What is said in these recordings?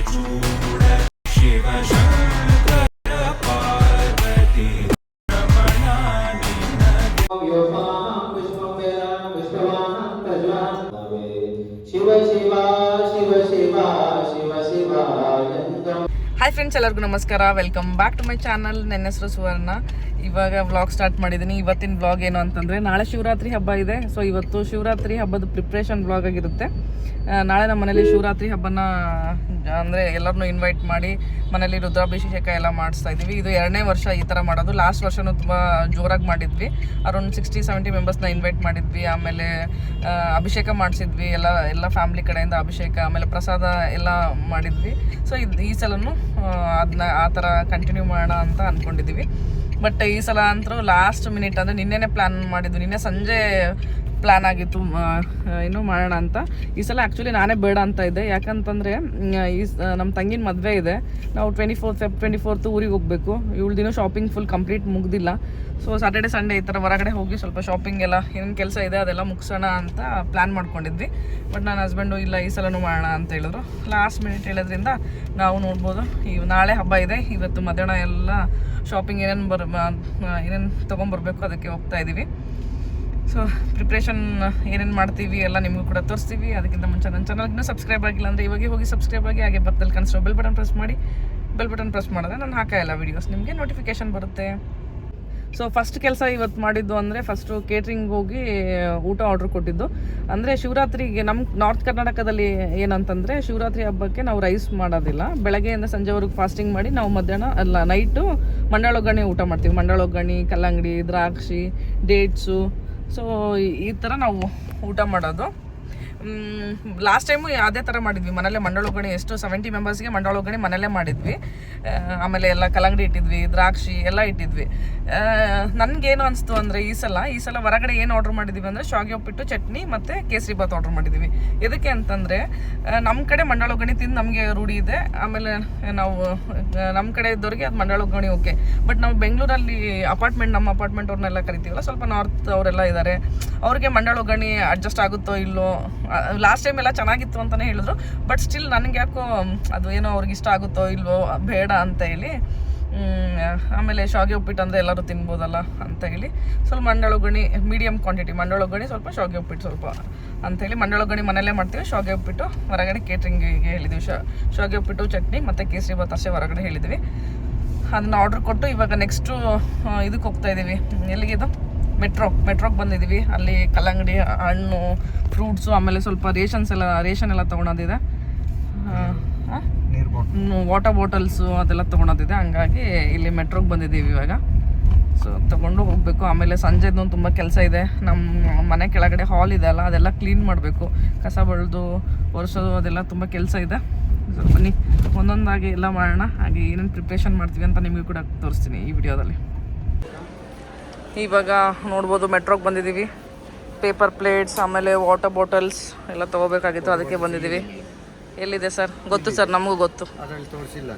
Hi friends, ಎಲ್ಲರಿಗೂ ನಮಸ್ಕಾರ. Welcome back to my channel. ನನ್ನ ಹೆಸರು ಸುವರ್ಣ. ಇವಾಗ ವ್ಲಾಗ್ ಸ್ಟಾರ್ಟ್ ಮಾಡಿದ್ದೀನಿ. ಇವತ್ತಿನ ವ್ಲಾಗ್ ಏನು ಅಂತಂದರೆ, ನಾಳೆ ಶಿವರಾತ್ರಿ ಹಬ್ಬ ಇದೆ. ಸೊ ಇವತ್ತು ಶಿವರಾತ್ರಿ ಹಬ್ಬದ ಪ್ರಿಪ್ರೇಷನ್ ವ್ಲಾಗ್ ಆಗಿರುತ್ತೆ. ನಾಳೆ ನಮ್ಮ ಮನೇಲಿ ಶಿವರಾತ್ರಿ ಹಬ್ಬನ ಅಂದರೆ ಎಲ್ಲರನ್ನೂ ಇನ್ವೈಟ್ ಮಾಡಿ ಮನೇಲಿ ರುದ್ರಾಭಿಷೇಕ ಎಲ್ಲ ಮಾಡಿಸ್ತಾ ಇದ್ದೀವಿ. ಇದು 2ನೇ ವರ್ಷ ಈ ಥರ ಮಾಡೋದು. ಲಾಸ್ಟ್ ವರ್ಷವೂ ತುಂಬ ಜೋರಾಗಿ ಮಾಡಿದ್ವಿ. ಅರೌಂಡ್ 60-70 ಮೆಂಬರ್ಸ್ನ ಇನ್ವೈಟ್ ಮಾಡಿದ್ವಿ. ಆಮೇಲೆ ಅಭಿಷೇಕ ಮಾಡಿಸಿದ್ವಿ, ಎಲ್ಲ ಫ್ಯಾಮಿಲಿ ಕಡೆಯಿಂದ ಅಭಿಷೇಕ, ಆಮೇಲೆ ಪ್ರಸಾದ ಎಲ್ಲ ಮಾಡಿದ್ವಿ. ಸೊ ಈ ಸಲನೂ ಅದನ್ನ ಆ ಥರ ಕಂಟಿನ್ಯೂ ಮಾಡೋಣ ಅಂತ ಅಂದ್ಕೊಂಡಿದ್ದೀವಿ. ಬಟ್ ಈ ಸಲ ಅಂತೂ ಲಾಸ್ಟ್ ಮಿನಿಟ್ ಅಂದರೆ ನಿನ್ನೆನೇ ಪ್ಲ್ಯಾನ್ ಮಾಡಿದ್ವಿ. ನಿನ್ನೆ ಸಂಜೆ ಪ್ಲ್ಯಾನ್ ಆಗಿತ್ತು ಇನ್ನೂ ಮಾಡೋಣ ಅಂತ. ಈ ಸಲ ಆ್ಯಕ್ಚುಲಿ ನಾನೇ ಬೇಡ ಅಂತ ಇದ್ದೆ. ಯಾಕಂತಂದರೆ ನಮ್ಮ ತಂಗಿನ ಮದುವೆ ಇದೆ. ನಾವು 24th ಊರಿಗೆ ಹೋಗಬೇಕು. ಇವಳು ದಿನ ಶಾಪಿಂಗ್ ಫುಲ್ ಕಂಪ್ಲೀಟ್ ಮುಗ್ದಿಲ್ಲ. ಸೊ ಸ್ಯಾಟರ್ಡೆ ಸಂಡೇ ಈ ಥರ ಹೊರಗಡೆ ಹೋಗಿ ಸ್ವಲ್ಪ ಶಾಪಿಂಗ್ ಎಲ್ಲ ಏನೇನು ಕೆಲಸ ಇದೆ ಅದೆಲ್ಲ ಮುಗಿಸೋಣ ಅಂತ ಪ್ಲ್ಯಾನ್ ಮಾಡ್ಕೊಂಡಿದ್ವಿ. ಬಟ್ ನನ್ನ ಹಸ್ಬೆಂಡು ಇಲ್ಲ, ಈ ಸಲನೂ ಮಾಡೋಣ ಅಂತ ಹೇಳಿದ್ರು. ಲಾಸ್ಟ್ ಮಿನಿಟ್ ಹೇಳೋದ್ರಿಂದ ನಾವು ನೋಡ್ಬೋದು. ನಾಳೆ ಹಬ್ಬ ಇದೆ. ಇವತ್ತು ಮಧ್ಯಾಹ್ನ ಎಲ್ಲ ಶಾಪಿಂಗ್ ಏನೇನು ತೊಗೊಂಬರ್ಬೇಕು ಅದಕ್ಕೆ ಹೋಗ್ತಾ ಇದ್ದೀವಿ. ಸೊ ಪ್ರಿಪ್ರೇಷನ್ ಏನೇನು ಮಾಡ್ತೀವಿ ಎಲ್ಲ ನಿಮಗೂ ಕೂಡ ತೋರಿಸ್ತೀವಿ. ಅದಕ್ಕಿಂತ ಮುಂಚೆ ನನ್ನ ಚಾನಲ್ಗೆ ಸಬ್ಸ್ಕ್ರೈಬ್ ಆಗಿಲ್ಲ ಅಂದರೆ ಇವಾಗ ಹೋಗಿ ಸಬ್ಸ್ಕ್ರೈಬ್ ಆಗಿ, ಹಾಗೆ ಪಕ್ಕದಲ್ಲಿ ಕಾಣಿಸೋ ಬೆಲ್ ಬಟನ್ ಪ್ರೆಸ್ ಮಾಡಿ. ಬೆಲ್ ಬಟನ್ ಪ್ರೆಸ್ ಮಾಡಿದ್ರೆ ನಾನು ಹಾಕೋ ಎಲ್ಲ ವೀಡಿಯೋಸ್ ನಿಮಗೆ ನೋಟಿಫಿಕೇಷನ್ ಬರುತ್ತೆ. ಸೊ ಫಸ್ಟ್ ಕೆಲಸ ಇವತ್ತು ಮಾಡಿದ್ದು ಅಂದರೆ, ಫಸ್ಟು ಕೇಟ್ರಿಂಗ್ ಹೋಗಿ ಊಟ ಆರ್ಡ್ರ್ ಕೊಟ್ಟಿದ್ದು. ಅಂದರೆ ಶಿವರಾತ್ರಿಗೆ ನಮ್ಮ ನಾರ್ತ್ ಕರ್ನಾಟಕದಲ್ಲಿ ಏನಂತಂದರೆ, ಶಿವರಾತ್ರಿ ಹಬ್ಬಕ್ಕೆ ನಾವು ರೈಸ್ ಮಾಡೋದಿಲ್ಲ. ಬೆಳಗ್ಗೆಯಿಂದ ಸಂಜೆವರೆಗೂ ಫಾಸ್ಟಿಂಗ್ ಮಾಡಿ ನಾವು ಮಧ್ಯಾಹ್ನ ನೈಟು ಮಂಡಾಳೊಗ್ಗರಣೆ ಊಟ ಮಾಡ್ತೀವಿ. ಮಂಡಾಳೊಗ್ಗರಣೆ, ಕಲ್ಲಂಗಡಿ, ದ್ರಾಕ್ಷಿ, ಡೇಟ್ಸು. ಸೊ ಈ ಥರ ನಾವು ಊಟ ಮಾಡೋದು. ಲಾಸ್ಟ್ ಟೈಮು ಅದೇ ಥರ ಮಾಡಿದ್ವಿ. ಮನೇಲೆ ಮಂಡಾಳೊಗ್ಗರಣೆ ಎಷ್ಟು 70 ಮೆಂಬರ್ಸ್ಗೆ ಮಂಡಾಳೊಗ್ಗರಣೆ ಮನೇಲೇ ಮಾಡಿದ್ವಿ. ಆಮೇಲೆ ಎಲ್ಲ ಕಲ್ಲಂಗಡಿ ಇಟ್ಟಿದ್ವಿ, ದ್ರಾಕ್ಷಿ ಎಲ್ಲ ಇಟ್ಟಿದ್ವಿ. ನನಗೇನು ಅನಿಸ್ತು ಅಂದರೆ, ಈ ಸಲ ಹೊರಗಡೆ ಏನು ಆರ್ಡ್ರ್ ಮಾಡಿದ್ವಿ ಅಂದರೆ, ಶಾವಿಗೆ ಉಪ್ಪಿಟ್ಟು, ಚಟ್ನಿ ಮತ್ತು ಕೇಸರಿ ಬಾತ್ ಆರ್ಡ್ರ್ ಮಾಡಿದ್ವಿ. ಎದಕ್ಕೆ ಅಂತಂದರೆ, ನಮ್ಮ ಕಡೆ ಮಂಡಾಳೊಗ್ಗರಣೆ ತಿಂದು ನಮಗೆ ರೂಢಿ ಇದೆ. ಆಮೇಲೆ ನಾವು ನಮ್ಮ ಕಡೆ ಇದ್ದವ್ರಿಗೆ ಅದು ಮಂಡಾಳೊಗ್ಗರಣೆ ಓಕೆ. ಬಟ್ ನಾವು ಬೆಂಗಳೂರಲ್ಲಿ ನಮ್ಮ ಅಪಾರ್ಟ್ಮೆಂಟ್ ಅವ್ರನ್ನೆಲ್ಲ ಕರಿತೀವಲ್ಲ, ಸ್ವಲ್ಪ ನಾರ್ತ್ ಅವರೆಲ್ಲ ಇದ್ದಾರೆ. ಅವ್ರಿಗೆ ಮಂಡಾಳೊಗ್ಗರಣೆ ಅಡ್ಜಸ್ಟ್ ಆಗುತ್ತೋ ಇಲ್ಲೋ. ಲಾಸ್ಟ್ ಟೈಮ್ ಎಲ್ಲ ಚೆನ್ನಾಗಿತ್ತು ಅಂತಲೇ ಹೇಳಿದ್ರು. ಬಟ್ ಸ್ಟಿಲ್ ನನಗೆ ಯಾಕೋ ಅದು ಏನೋ ಅವ್ರಿಗೆ ಇಷ್ಟ ಆಗುತ್ತೋ ಇಲ್ವೋ ಬೇಡ ಅಂತ ಹೇಳಿ, ಆಮೇಲೆ ಶಾವಿಗೆ ಉಪ್ಪಿಟ್ಟು ಅಂದರೆ ಎಲ್ಲರೂ ತಿನ್ಬೋದಲ್ಲ ಅಂತ ಹೇಳಿ ಸ್ವಲ್ಪ ಮಂಡಾಳೊಗ್ಗರಣೆ ಮೀಡಿಯಮ್ ಕ್ವಾಂಟಿಟಿ, ಮಂಡಾಳೊಗ್ಗರಣೆ ಸ್ವಲ್ಪ, ಶಾವಿಗೆ ಉಪ್ಪಿಟ್ಟು ಸ್ವಲ್ಪ ಅಂಥೇಳಿ ಮಂಡಾಳೊಗ್ಗರಣೆ ಮನೆಯಲ್ಲೇ ಮಾಡ್ತೀವಿ. ಶಾವಿಗೆ ಉಪ್ಪಿಟ್ಟು ಹೊರಗಡೆ ಕೇಟ್ರಿಂಗಿಗೆ ಹೇಳಿದ್ವಿ. ಶಾವಿಗೆ ಉಪ್ಪಿಟ್ಟು, ಚಟ್ನಿ ಮತ್ತು ಕೇಸರಿ ಬಾತ್ ಅಷ್ಟೇ ಹೊರಗಡೆ ಹೇಳಿದ್ವಿ. ಅದನ್ನು ಆರ್ಡ್ರ್ ಕೊಟ್ಟು ಇವಾಗ ನೆಕ್ಸ್ಟು ಇದಕ್ಕೆ ಹೋಗ್ತಾಯಿದ್ದೀವಿ. ಎಲ್ಲಿಗಿದು ಮೆಟ್ರೋಗೆ ಬಂದಿದ್ದೀವಿ. ಅಲ್ಲಿ ಕಲ್ಲಂಗಡಿ, ಹಣ್ಣು, ಫ್ರೂಟ್ಸು, ಆಮೇಲೆ ಸ್ವಲ್ಪ ರೇಷನ್ ಎಲ್ಲ ತೊಗೊಳೋದಿದೆ. ವಾಟರ್ ಬಾಟಲ್ಸು ಅದೆಲ್ಲ ತೊಗೊಳೋದಿದೆ. ಹಂಗಾಗಿ ಇಲ್ಲಿ ಮೆಟ್ರೋಗೆ ಬಂದಿದ್ದೀವಿ ಇವಾಗ. ಸೊ ತೊಗೊಂಡು ಹೋಗಬೇಕು. ಆಮೇಲೆ ಸಂಜೆದು ತುಂಬ ಕೆಲಸ ಇದೆ. ನಮ್ಮ ಮನೆ ಕೆಳಗಡೆ ಹಾಲ್ ಇದೆ ಅಲ್ಲ, ಅದೆಲ್ಲ ಕ್ಲೀನ್ ಮಾಡಬೇಕು. ಕಸ ಬಳ್ದು ಒರೆಸೋದು ಅದೆಲ್ಲ ತುಂಬ ಕೆಲಸ ಇದೆ. ಸೊ ಬನ್ನಿ ಒಂದೊಂದಾಗಿ ಎಲ್ಲ ಮಾಡೋಣ. ಹಾಗೆ ಏನೇನು ಪ್ರಿಪ್ರೇಷನ್ ಮಾಡ್ತೀವಿ ಅಂತ ನಿಮಗೂ ಕೂಡ ತೋರಿಸ್ತೀನಿ ಈ ವಿಡಿಯೋದಲ್ಲಿ. ಇವಾಗ ನೋಡ್ಬೋದು, ಮೆಟ್ರೋಗೆ ಬಂದಿದ್ದೀವಿ. ಪೇಪರ್ ಪ್ಲೇಟ್ಸ್, ಆಮೇಲೆ ವಾಟರ್ ಬಾಟಲ್ಸ್ ಎಲ್ಲ ತೊಗೋಬೇಕಾಗಿತ್ತು, ಅದಕ್ಕೆ ಬಂದಿದ್ದೀವಿ. ಎಲ್ಲಿದೆ ಸರ್? ಗೊತ್ತು ಸರ್, ನಮಗೂ ಗೊತ್ತು. ತೋರಿಸಿಲ್ಲ.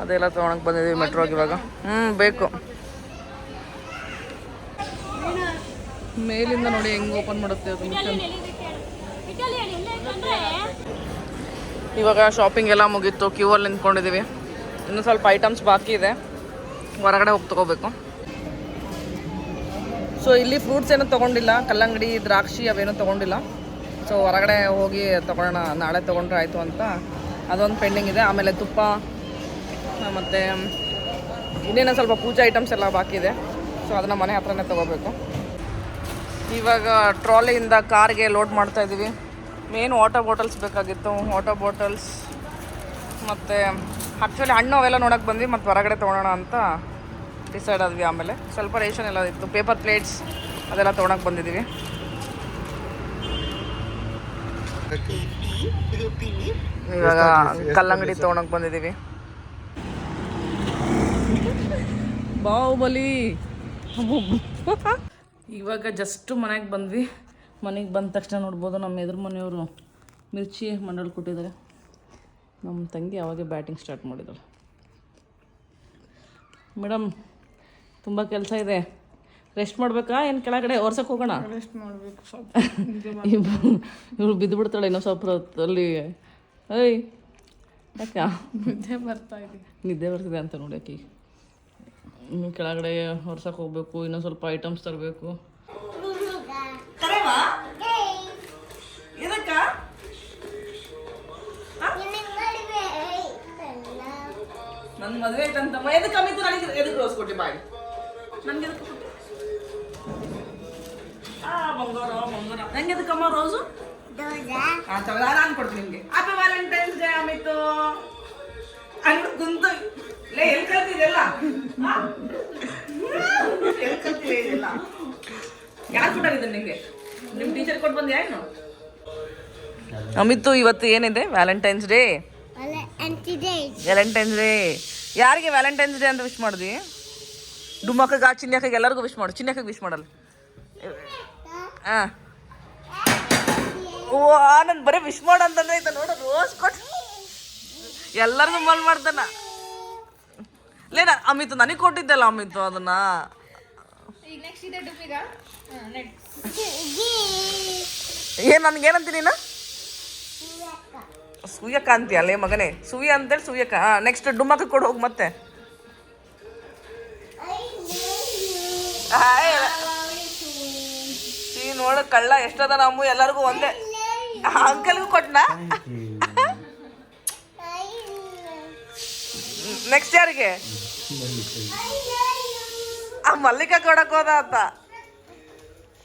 ಅದೆಲ್ಲ ತೊಗೊಳಕ್ಕೆ ಬಂದಿದ್ದೀವಿ ಮೆಟ್ರೋಗೆ ಇವಾಗ. ಬೇಕು. ಮೇಲಿಂದ ನೋಡಿ ಹೆಂಗೆ ಓಪನ್ ಮಾಡುತ್ತೆ ಅದು ಮಿಷನ್. ಇವಾಗ ಶಾಪಿಂಗ್ ಎಲ್ಲ ಮುಗೀತು. ಕ್ಯೂ ಅಲ್ಲಿ ನಿಂತ್ಕೊಂಡಿದ್ದೀವಿ. ಇನ್ನೂ ಸ್ವಲ್ಪ ಐಟಮ್ಸ್ ಬಾಕಿ ಇದೆ, ಹೊರಗಡೆ ಹೋಗಿ ತೊಗೋಬೇಕು. ಸೊ ಇಲ್ಲಿ ಫ್ರೂಟ್ಸ್ ಏನೂ ತೊಗೊಂಡಿಲ್ಲ, ಕಲ್ಲಂಗಡಿ, ದ್ರಾಕ್ಷಿ ಅವೇನೂ ತೊಗೊಂಡಿಲ್ಲ. ಸೊ ಹೊರಗಡೆ ಹೋಗಿ ತೊಗೊಳ್ಳೋಣ, ನಾಳೆ ತೊಗೊಂಡ್ರೆ ಆಯಿತು ಅಂತ ಅದೊಂದು ಪೆಂಡಿಂಗ್ ಇದೆ. ಆಮೇಲೆ ತುಪ್ಪ ಮತ್ತು ಇನ್ನೇನೋ ಸ್ವಲ್ಪ ಪೂಜಾ ಐಟಮ್ಸ್ ಎಲ್ಲ ಬಾಕಿ ಇದೆ. ಸೊ ಅದನ್ನು ಮನೆ ಹತ್ರನೇ ತೊಗೋಬೇಕು. ಇವಾಗ ಟ್ರಾಲಿಯಿಂದ ಕಾರ್ಗೆ ಲೋಡ್ ಮಾಡ್ತಾಯಿದ್ದೀವಿ. ಮೇನ್ ವಾಟರ್ ಬಾಟಲ್ಸ್ ಬೇಕಾಗಿತ್ತು. ವಾಟರ್ ಬಾಟಲ್ಸ್ ಮತ್ತು ಆ್ಯಕ್ಚುಲಿ ಹಣ್ಣು ಅವೆಲ್ಲ ನೋಡೋಕ್ಕೆ ಬಂದ್ವಿ, ಮತ್ತು ಹೊರಗಡೆ ತೊಗೊಳೋಣ ಅಂತ ಡಿಸೈಡ್ ಆದ್ವಿ. ಆಮೇಲೆ ಸ್ವಲ್ಪ ರೇಷನ್ ಎಲ್ಲ ಇತ್ತು, ಪೇಪರ್ ಪ್ಲೇಟ್ಸ್ ಅದೆಲ್ಲ ತೊಗೊಳಕ್ಕೆ ಬಂದಿದ್ದೀವಿ. ಇವಾಗ ಕಲ್ಲಂಗಡಿ ತೊಗೊಳಕ್ಕೆ ಬಂದಿದ್ದೀವಿ. ಬಾಹುಬಲಿ. ಇವಾಗ ಜಸ್ಟ್ ಮನೆಗೆ ಬಂದ್ವಿ. ಮನೆಗೆ ಬಂದ ತಕ್ಷಣ ನೋಡ್ಬೋದು, ನಮ್ಮ ಎದುರು ಮನೆಯವರು ಮಿರ್ಚಿ ಮಂಡಲ್ ಕೊಟ್ಟಿದ್ದಾರೆ. ನಮ್ಮ ತಂಗಿ ಅವಾಗೆ ಬ್ಯಾಟಿಂಗ್ ಸ್ಟಾರ್ಟ್ ಮಾಡಿದ್ರು. ಮೇಡಮ್ ತುಂಬ ಕೆಲಸ ಇದೆ, ರೆಸ್ಟ್ ಮಾಡಬೇಕಾ ಏನು ಕೆಳಗಡೆ ಒರ್ಸಕ್ಕೆ ಹೋಗೋಣ? ರೆಸ್ಟ್ ಮಾಡಬೇಕು ಸ್ವಲ್ಪ. ಇವಳು ಬಿದ್ದು ಬಿಡ್ತಾಳೆ ಇನ್ನೂ ಸ್ವಲ್ಪ ಹೊತ್ತಲ್ಲಿ. ಏಯ್ ಯಾಕೆ ನಿದ್ದೆ ಬರ್ತಾ ಇದೆ. ನಿದ್ದೆ ಬರ್ತಿದೆ ಅಂತ ನೋಡಿ ಆಕೆ. ಇನ್ನು ಕೆಳಗಡೆ ಹೊರ್ಸಕ್ಕೆ ಹೋಗ್ಬೇಕು, ಇನ್ನೊಂದು ಸ್ವಲ್ಪ ಐಟಮ್ಸ್ ತರಬೇಕು. ನನ್ನ ಮದುವೆ ಆಯ್ತಂತಮ್ಮ. ಎದಕ್ಕೆ ಕಮ್ಮಿತ್ತು ನನಗೆ? ಎದಕ್ಕೆ ರೋಸ್ ಕೊಟ್ಟಿ ಬಾಯಿ? ನನಗೆ ಎದಕ್ಕೆ ಕೊಟ್ಟಿ? ಬಂಗಾರ ಬಂಗಾರ. ನಂಗೆ ಎದಕ್ಕಮ್ಮ ರೋಸು? ನಾನು ಕೊಡ್ತೀನಿ ನಿಮಗೆ. Happy valentine's day Amit. ಅಂಗಡಿ ಕುಂತು ಲೇ ಎಲ್ಲಿ ಕಲ್ತಿದೆಲ್ಲ? ಎಲ್ಲಿ ಕಲ್ತಿದೆ ಇದೆಲ್ಲ? ಯಾರು ಕೊಟ್ಟಾಗಿದ್ದೆ ನಿಮಗೆ? ನಿಮ್ಮ ಟೀಚರ್ ಕೊಟ್ಟು ಬಂದು ಏನು? ಅಮಿತು, ಇವತ್ತು ಏನಿದೆ? Valentine's day. Valentine's day. ಯಾರಿಗೆ ವ್ಯಾಲೆಂಟೈನ್ಸ್ ಡೇ ಅಂತ ವಿಶ್ ಮಾಡಿದ್ವಿ? ಡುಮ್ಮಕ್ಕಗ, ಚಿನ್ನಕ್ಕಗೆ, ಎಲ್ಲರಿಗೂ ವಿಶ್ ಮಾಡು. ಚಿನ್ನಕ್ಕಗೆ ವಿಶ್ ಮಾಡಲ್ಲ. ಹಾಂ, ಓ ನಾನು ಬರೀ ವಿಶ್ ಮಾಡು ಅಂತಂದ್ರೆ ಆಯ್ತಾ? ನೋಡು, ರೋಸ್ ಕೊಟ್ಟು ಎಲ್ಲರಿಗೂ ಮಲ್ ಮಾಡ್ತಾನ. ಲೇನ ಅಮಿತು ನನಗೆ ಕೊಟ್ಟಿದ್ದಲ್ಲ ಅಮಿತು ಅದನ್ನ. ಏನು ನನಗೇನಂತೀನಿ ನೀನು? ಸೂಯಕ್ಕ ಅಂತೀಯ ಅಲ್ಲೇ ಮಗನೇ? ಸೂಯ ಅಂತೇಳಿ ಸೂಯಕ್ಕ. ನೆಕ್ಸ್ಟ್ ಡುಮ್ಮಕ್ಕ ಕೊಡು ಹೋಗಿ ಮತ್ತೆ. ನೋಡು ಕಳ್ಳ ಎಷ್ಟದ ನಮ್ಮ ಎಲ್ಲರಿಗೂ ಒಂದೇ. ಅಂಕಲ್ಗೂ ಕೊಟ್ಟನಾ? ನೆಕ್ಸ್ಟ್ ಯಾರಿಗೆ? ಆ ಮಲ್ಲಿಕ ಕೊಡಕ್ ಹೋದ ಅಂತ.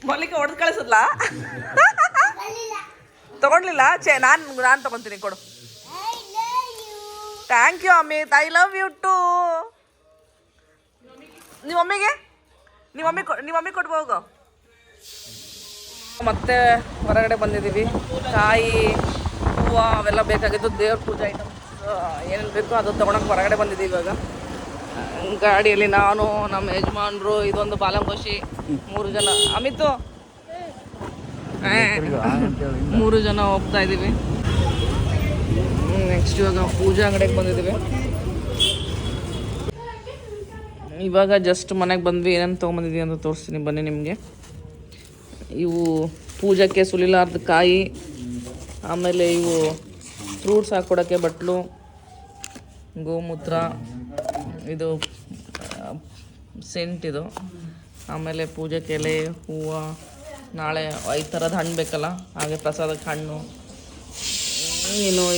ಮಲ್ಲಿಕ ಹೊಡೆದು ಕಳಿಸದ್ಲಾ? ತಗೊಂಡ್ಲಿಲ್ಲ? ನಾನು ತಗೊಂತೀನಿ, ಕೊಡು. Thank you Amit, I love you too. ನಿಮ್ಮ ಮಮ್ಮಿ ಕೊಟ್ಟು ಹೋಗು. ಮತ್ತೆ ಹೊರಗಡೆ ಬಂದಿದ್ದೀವಿ. ಕಾಯಿ, ಹೂವು ಅವೆಲ್ಲ ಬೇಕಾಗಿದ್ದು, ದೇವ್ರ ಪೂಜೆ ಐಟಮ್ಸ್ ಏನೇನು ಬೇಕೋ ಅದು ತೊಗೊಳಕ್ಕೆ ಹೊರಗಡೆ ಬಂದಿದ್ದೀವಿ. ಇವಾಗ ಗಾಡಿಯಲ್ಲಿ ನಾನು, ನಮ್ಮ ಯಜಮಾನ್ರು, ಇದೊಂದು ಬಾಲಂಗೋಶಿ, 3 ಜನ. ಅಮಿತು 3 ಜನ ಹೋಗ್ತಾ ಇದ್ದೀವಿ. ನೆಕ್ಸ್ಟ್ ಇವಾಗ ಪೂಜೆ ಅಂಗಡಿಗೆ ಬಂದಿದ್ದೀವಿ. ಇವಾಗ ಜಸ್ಟ್ ಮನೆಗೆ ಬಂದ್ವಿ. ಏನೇನು ತೊಗೊಂಬಂದಿದ್ದೀವಿ ಅಂತ ತೋರಿಸ್ತೀನಿ ಬನ್ನಿ ನಿಮಗೆ. ಇವು ಪೂಜಕ್ಕೆ ಸುಲಿಲಾರ್ದ ಕಾಯಿ, ಆಮೇಲೆ ಇವು ಫ್ರೂಟ್ಸ್ ಹಾಕ್ಕೊಡೋಕ್ಕೆ ಬಟ್ಲು, ಗೋಮೂತ್ರ, ಇದು ಸೆಂಟ್, ಇದು ಆಮೇಲೆ ಪೂಜೆಗೆ ಎಲೆ, ಹೂವು, ನಾಳೆ 5 ಥರದ ಹಣ್ಣು ಬೇಕಲ್ಲ, ಹಾಗೆ ಪ್ರಸಾದಕ್ಕೆ ಹಣ್ಣು,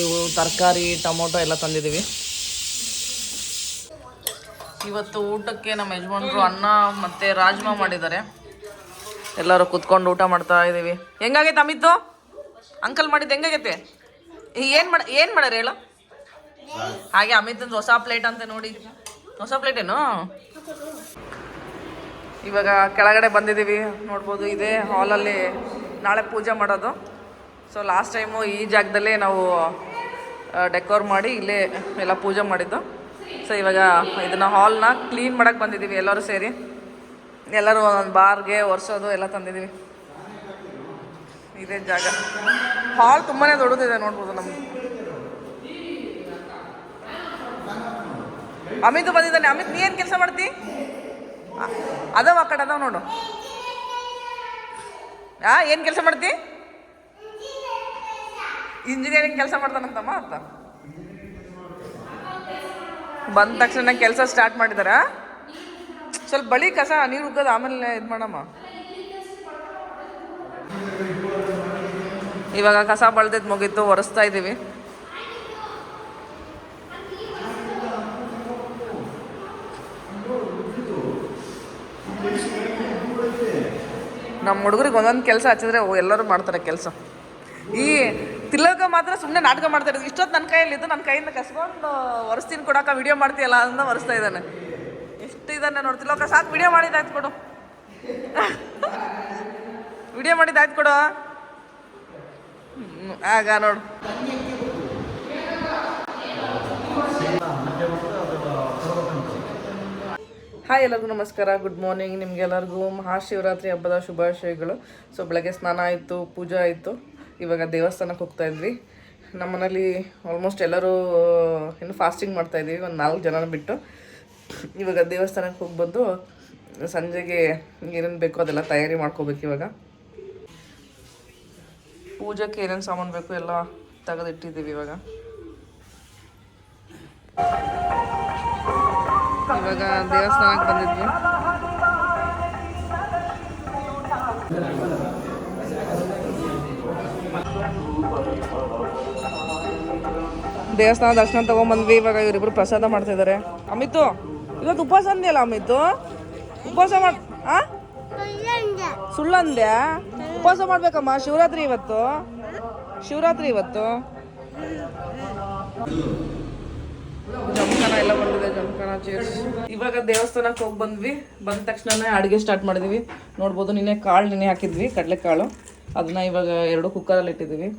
ಇವು ತರಕಾರಿ, ಟೊಮೊಟೊ ಎಲ್ಲ ತಂದಿದ್ದೀವಿ. ಇವತ್ತು ಊಟಕ್ಕೆ ನಮ್ಮ ಯಜಮಾನ್ರು ಅನ್ನ ಮತ್ತು ರಾಜ್ಮಾ ಮಾಡಿದ್ದಾರೆ. ಎಲ್ಲರೂ ಕುತ್ಕೊಂಡು ಊಟ ಮಾಡ್ತಾ ಇದ್ದೀವಿ. ಹೆಂಗಾಗೈತೆ ಅಮಿತು? ಅಂಕಲ್ ಮಾಡಿದ್ದು ಹೆಂಗಾಗೈತೆ? ಏನು ಮಾಡ್ಯಾರ ಹೇಳು? ಹಾಗೆ ಅಮಿತಂದು ಹೊಸ ಪ್ಲೇಟ್ ಅಂತ ನೋಡಿ. ಹೊಸ ಪ್ಲೇಟೇನು? ಇವಾಗ ಕೆಳಗಡೆ ಬಂದಿದ್ದೀವಿ. ನೋಡ್ಬೋದು, ಇದೇ ಹಾಲಲ್ಲಿ ನಾಳೆ ಪೂಜೆ ಮಾಡೋದು. ಸೊ ಲಾಸ್ಟ್ ಟೈಮು ಈ ಜಾಗದಲ್ಲೇ ನಾವು ಡೆಕೋರ್ ಮಾಡಿ ಇಲ್ಲೇ ಎಲ್ಲ ಪೂಜೆ ಮಾಡಿದ್ದು. ಸೊ ಇವಾಗ ಇದನ್ನು ಹಾಲ್ನ ಕ್ಲೀನ್ ಮಾಡೋಕ್ಕೆ ಬಂದಿದ್ದೀವಿ ಎಲ್ಲರೂ ಸೇರಿ. ಎಲ್ಲರೂ ಒಂದೊಂದು ಬಾರ್ಗೆ ಒರೆಸೋದು ಎಲ್ಲ ತಂದಿದ್ದೀವಿ. ಇದೇ ಜಾಗ. ಹಾಲ್ ತುಂಬಾ ದೊಡ್ಡದಿದೆ, ನೋಡ್ಬೋದು ನಮ್ಗೆ. ಅಮಿತು ಬಂದಿದ್ದಾನೆ. ಅಮಿತ್, ನೀ ಏನು ಕೆಲಸ ಮಾಡ್ತಿ? ಅದಾವ ಆ ಕಡೆ ಅದಾವ ನೋಡು. ಏನು ಕೆಲಸ ಮಾಡ್ತಿ? ಇಂಜಿನಿಯರಿಂಗ್ ಕೆಲಸ ಮಾಡ್ತಾನಂತಮ್ಮ ಅಂತ. ಬಂದ ತಕ್ಷಣ ಕೆಲಸ ಸ್ಟಾರ್ಟ್ ಮಾಡಿದಾರ. ಸ್ವಲ್ಪ ಬಳಿ ಕಸ ನೀರು ಉಗ್ಗೋದು, ಆಮೇಲೆ ಇದು ಮಾಡಮ್ಮ. ಇವಾಗ ಕಸ ಬಳ್ದಿದ್ದು ಮುಗೀತು, ಒರೆಸ್ತಾ ಇದ್ದೀವಿ. ನಮ್ಮ ಹುಡುಗರಿಗೆ ಒಂದೊಂದು ಕೆಲಸ ಹಚ್ಚಿದ್ರೆ ಎಲ್ಲರೂ ಮಾಡ್ತಾರೆ ಕೆಲಸ. ಈ ತಿಲಕ ಮಾತ್ರ ಸುಮ್ಮನೆ ನಾಟಕ ಮಾಡ್ತಾ ಇರೋದು. ಇಷ್ಟೊತ್ತು ನನ್ನ ಕೈಯಲ್ಲಿದ್ದು ನನ್ನ ಕೈಯಿಂದ ಕಸ್ಕೊಂಡು ಒರೆಸ್ತೀನಿ ಕೊಡೋಕೆ ವಿಡಿಯೋ ಮಾಡ್ತೀಯಲ್ಲ ಅಂತ ಒರೆಸ್ತಾ ಇದ್ದಾನೆ. ಎಷ್ಟು ಇದ್ದಾನೆ ನೋಡಿ ತಿಲಕ. ಸಾಕು, ವಿಡಿಯೋ ಮಾಡಿದ್ದಾಯ್ತು ಕೊಡು. ವಿಡಿಯೋ ಮಾಡಿದ್ದಾಯ್ತು ಕೊಡು. ಆಗ ನೋಡು. ಹಾಯ್, ಎಲ್ಲರಿಗೂ ನಮಸ್ಕಾರ, ಗುಡ್ ಮಾರ್ನಿಂಗ್. ನಿಮಗೆಲ್ಲರಿಗೂ ಮಹಾಶಿವರಾತ್ರಿ ಹಬ್ಬದ ಶುಭಾಶಯಗಳು. ಸೊ ಬೆಳಗ್ಗೆ ಸ್ನಾನ ಆಯಿತು, ಪೂಜೆ ಆಯಿತು. ಇವಾಗ ದೇವಸ್ಥಾನಕ್ಕೆ ಹೋಗ್ತಾ ಇದ್ವಿ. ನಮ್ಮ ಮನೇಲಿ ಆಲ್ಮೋಸ್ಟ್ ಎಲ್ಲರೂ ಇನ್ನು ಫಾಸ್ಟಿಂಗ್ ಮಾಡ್ತಾಯಿದ್ದೀವಿ, ಒಂದು 4 ಜನನ ಬಿಟ್ಟು. ಇವಾಗ ದೇವಸ್ಥಾನಕ್ಕೆ ಹೋಗಿ ಬಂದು ಸಂಜೆಗೆ ಏನೇನು ಬೇಕೋ ಅದೆಲ್ಲ ತಯಾರಿ ಮಾಡ್ಕೋಬೇಕು. ಇವಾಗ ಪೂಜೆಗೆ ಏನೇನು ಸಾಮಾನು ಬೇಕು ಎಲ್ಲ ತೆಗೆದಿಟ್ಟಿದ್ದೀವಿ. ಇವಾಗ ಇವಾಗ ದೇವಸ್ಥಾನಕ್ಕೆ ಬಂದಿದ್ವಿ. ದೇವಸ್ಥಾನ ದರ್ಶನ ತಗೊಂಡ್ಬಂದ್ವಿ. ಇವಾಗ ಇವರಿಬ್ರು ಪ್ರಸಾದ ಮಾಡ್ತಾ ಇದ್ದಾರೆ. ಅಮಿತು ಇವತ್ತು ಉಪವಾಸ ಅಂದ್ಯಲ್ಲ ಅಮಿತು, ಉಪವಾಸ ಸುಳ್ಳಂದ್ಯಾ? ಉಪವಾಸ ಮಾಡ್ಬೇಕಮ್ಮ, ಶಿವರಾತ್ರಿ ಇವತ್ತು, ಶಿವರಾತ್ರಿ ಇವತ್ತು. ಜಮಖಾನ ಎಲ್ಲ ಬಂದಿದೆ, ಜಮಖಾನ ಚೇರ್ಸ್. ಇವಾಗ ದೇವಸ್ಥಾನಕ್ಕೆ ಹೋಗಿ ಬಂದ್ವಿ. ಬಂದ ತಕ್ಷಣನೇ ಅಡುಗೆ ಸ್ಟಾರ್ಟ್ ಮಾಡಿದ್ವಿ. ನೋಡ್ಬೋದು, ನಿನ್ನೆ ಕಾಳು ನೆನೆ ಹಾಕಿದ್ವಿ, ಕಡಲೆಕಾಳು. ಅದನ್ನ ಇವಾಗ 2 ಕುಕ್ಕರಲ್ಲಿ ಇಟ್ಟಿದ್ದೀವಿ.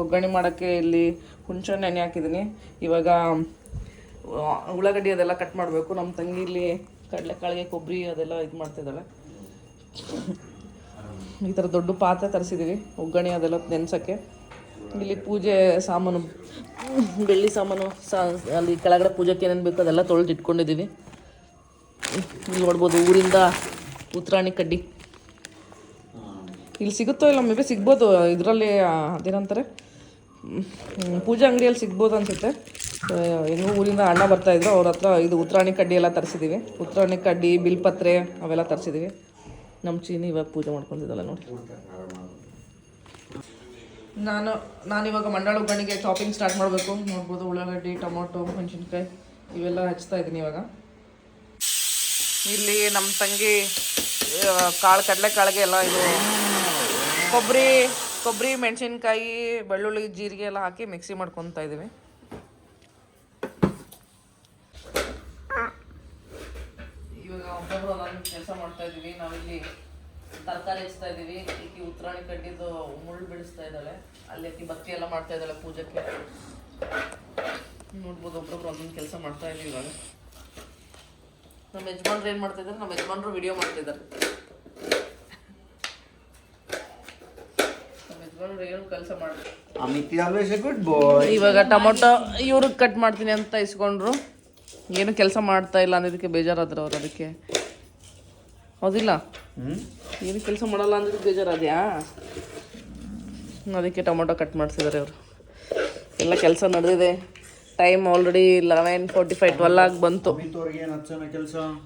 ಒಗ್ಗರಣೆ ಮಾಡೋಕ್ಕೆ ಇಲ್ಲಿ ಹುಣಸೆ ನೆನೆ ಹಾಕಿದ್ದೀನಿ. ಇವಾಗ ಉಳ್ಳಾಗಡ್ಡಿ ಅದೆಲ್ಲ ಕಟ್ ಮಾಡಬೇಕು. ನಮ್ಮ ತಂಗಿ ಇಲ್ಲಿ ಕಡಲೆಕಾಳಿಗೆ ಕೊಬ್ಬರಿ ಅದೆಲ್ಲ ಇದು ಮಾಡ್ತಿದ್ದಾಳೆ. ಈ ಥರ ದೊಡ್ಡ ಪಾತ್ರೆ ತರಿಸಿದ್ದೀವಿ ಒಗ್ಗರಣೆ ಅದೆಲ್ಲ ನೆನೆಸೋಕ್ಕೆ. ಇಲ್ಲಿ ಪೂಜೆ ಸಾಮಾನು, ಬೆಳ್ಳಿ ಸಾಮಾನು ಅಲ್ಲಿ ಕೆಳಗಡೆ ಪೂಜೆಗೆ ಏನೇನು ಬೇಕು ಅದೆಲ್ಲ ತೊಳೆದು ಇಟ್ಕೊಂಡಿದ್ದೀವಿ. ಇಲ್ಲಿ ನೋಡ್ಬೋದು ಊರಿಂದ ಉತ್ತರಾಣಿ ಕಡ್ಡಿ. ಇಲ್ಲಿ ಸಿಗುತ್ತೋ ಇಲ್ಲ, ಮೇ ಬಿ ಸಿಗ್ಬೋದು. ಇದರಲ್ಲಿ ಅದೇನಂತಾರೆ, ಪೂಜೆ ಅಂಗಡಿಯಲ್ಲಿ ಸಿಗ್ಬೋದು ಅನಿಸುತ್ತೆ. ಹೆಂಗೂ ಊರಿಂದ ಅಣ್ಣ ಬರ್ತಾಯಿದ್ರು, ಅವ್ರ ಹತ್ರ ಇದು ಉತ್ತರಾಣಿ ಕಡ್ಡಿ ಎಲ್ಲ ತರಿಸಿದ್ದೀವಿ. ಉತ್ತರಾಣಿ ಕಡ್ಡಿ, ಬಿಲ್ಪತ್ರೆ ಅವೆಲ್ಲ ತರಿಸಿದ್ದೀವಿ. ನಮ್ಮ ಚೀನಿ ಇವಾಗ ಪೂಜೆ ಮಾಡ್ಕೊತಿದ್ದಲ್ಲ ನೋಡಿ. ನಾನಿವಾಗ ಮಂಡಾಳ ಒಗ್ಗರಣೆಗೆ ಚಾಪಿಂಗ್ ಸ್ಟಾರ್ಟ್ ಮಾಡಬೇಕು. ನೋಡ್ಬೋದು ಉಳ್ಳಾಗಡ್ಡಿ, ಟೊಮೊಟೊ, ಮೆಣಸಿನ್ಕಾಯಿ ಇವೆಲ್ಲ ಹಚ್ತಾ ಇದ್ದೀನಿ ಇವಾಗ. ಇಲ್ಲಿ ನಮ್ಮ ತಂಗಿ ಕಡಲೆಕಾಳಿಗೆ ಎಲ್ಲ ಇದು ಕೊಬ್ಬರಿ, ಮೆಣಸಿನ್ಕಾಯಿ, ಬೆಳ್ಳುಳ್ಳಿ, ಜೀರಿಗೆ ಎಲ್ಲ ಹಾಕಿ ಮಿಕ್ಸಿ ಮಾಡ್ಕೊತಾ ಇದ್ದೀವಿ. ಇವಾಗ ಒಬ್ಬೊಬ್ಬರು ಒಂದೊಂದು ಕೆಲಸ ಮಾಡ್ತಾ ಇದ್ದೀವಿ. ನಾವಿಲ್ಲಿ ತರಕಾರಿ ಹೆಚ್ಚ್ತಾ ಇದ್ದೀವಿ. ಈಕಿ ಉತ್ತರಾಣಿ ಕಡ್ಡಿದ್ದು ಮುಳ್ಳು ಬಿಡಿಸ್ತಾ ಇದ್ದಾಳೆ. ಅಲ್ಲಿ ಆಕಿ ಬತ್ತಿ ಎಲ್ಲ ಮಾಡ್ತಾ ಇದ್ದಾಳೆ ಪೂಜೆಗೆ. ನೋಡ್ಬೋದು, ಒಬ್ಬೊಬ್ರು ಒಂದೊಂದು ಕೆಲಸ ಮಾಡ್ತಾ ಇದ್ದೀವಿ ಇವಾಗ. ನಮ್ಮ ಯಜಮಾನ್ರು ಏನು ಮಾಡ್ತಾ ಇದ್ದಾರೆ? ನಮ್ಮ ಯಜಮಾನ್ರು ವಿಡಿಯೋ ಮಾಡ್ತಿದ್ದಾರೆ. ನಮ್ಮ ಯಜಮಾನ್ರು ಏನು ಕೆಲಸ ಮಾಡ್ತಾರೆ. ಇವಾಗ ಟೊಮೊಟೊ ಇವ್ರಿಗೆ ಕಟ್ ಮಾಡ್ತೀನಿ ಅಂತ ಇಸ್ಕೊಂಡ್ರು. ಏನು ಕೆಲಸ ಮಾಡ್ತಾ ಇಲ್ಲ ಅನ್ನೋದಕ್ಕೆ ಬೇಜಾರಾದ್ರು ಅವ್ರು. ಅದಕ್ಕೆ ಹೌದಿಲ್ಲ, ಏನು ಕೆಲಸ ಮಾಡಲ್ಲ ಅಂದ್ರೆ ಬೇಜಾರಾದ್ಯಾ? ಅದಕ್ಕೆ ಟೊಮೊಟೊ ಕಟ್ ಮಾಡಿಸಿದ್ದಾರೆ ಅವರು. ಎಲ್ಲ ಕೆಲಸ ನಡೆದಿದೆ. ಟೈಮ್ ಆಲ್ರೆಡಿ 11:45, 12 ಆಗಿ ಬಂತು.